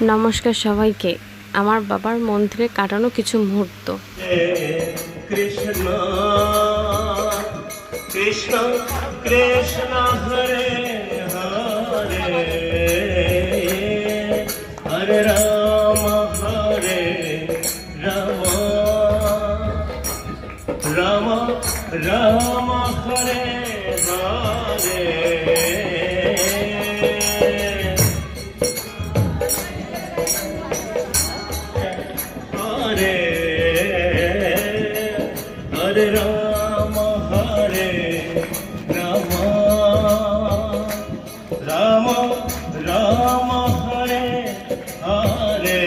নমস্কার সবাইকে। আমার বাবার মন্দিরে কাটানো কিছু মুহূর্ত। কৃষ্ণ কৃষ্ণ কৃষ্ণ হরে হরে হরে রাম রাম রাম হরে হরে हरे हरे राम राम राम हरे हरे।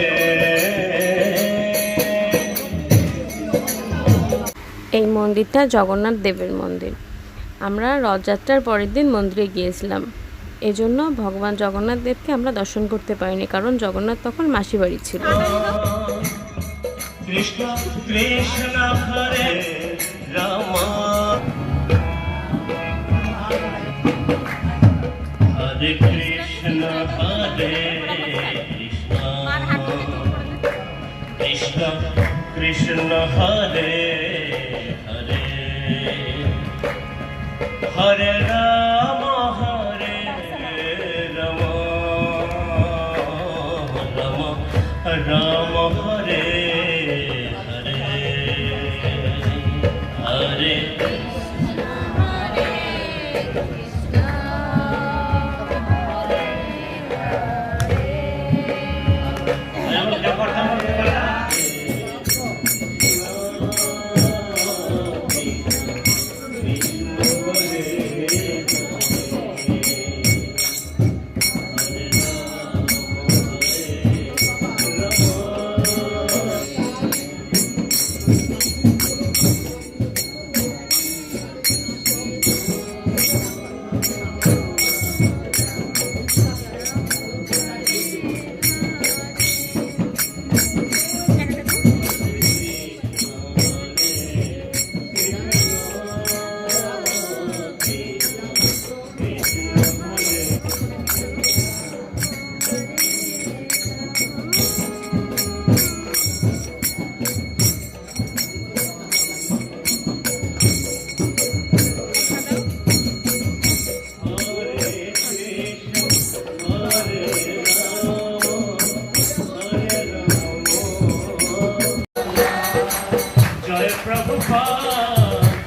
এই মন্দিরটা জগন্নাথ দেবের মন্দির। আমরা রথযাত্রার পরের দিন মন্দিরে গিয়েছিলাম। এজন্য ভগবান জগন্নাথ দেবকে আমরা দর্শন করতে পারিনি, কারণ জগন্নাথ তখন মাসি বাড়ি ছিল। কৃষ্ণ কৃষ্ণ হরে রাম হরে কৃষ্ণ হরে কৃষ্ণ কৃষ্ণ হরে হরে হরে রাম রাম রাম হরে हरे जय प्रभुपाद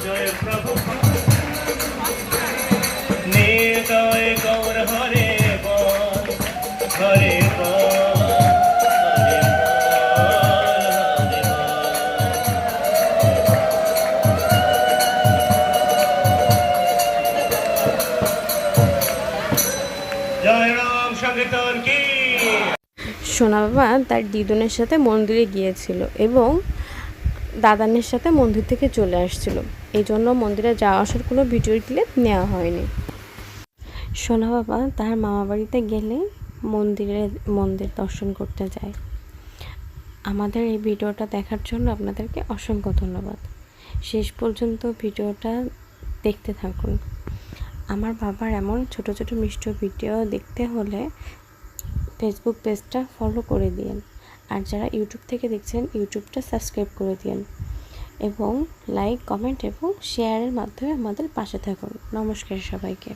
जय प्रभुपाद निताय गौर हरे बोल हरे बोल हरे जय राम संकीर्तन की। সোনা বাবা তার দিদুনের সাথে মন্দিরে গিয়েছিল এবং দাদানের সাথে মন্দির থেকে চলে আসছিল। এই জন্য মন্দিরে যাওয়া আসার কোনো ভিডিও ক্লিপ নেওয়া হয়নি। সোনা বাবা তার মামা বাড়িতে গেলে মন্দির দর্শন করতে যায়। আমাদের এই ভিডিওটা দেখার জন্য আপনাদেরকে অসংখ্য ধন্যবাদ। শেষ পর্যন্ত ভিডিওটা দেখতে থাকুন। আমার বাবার এমন ছোট ছোট মিষ্টি ভিডিও দেখতে হলে ফেসবুক পেজটা ফলো করে দিন, আর যারা ইউটিউব থেকে দেখছেন ইউটিউবটা সাবস্ক্রাইব করে দিন এবং লাইক, কমেন্ট এবং শেয়ারের মাধ্যমে আমাদের পাশে থাকুন। নমস্কার সবাইকে।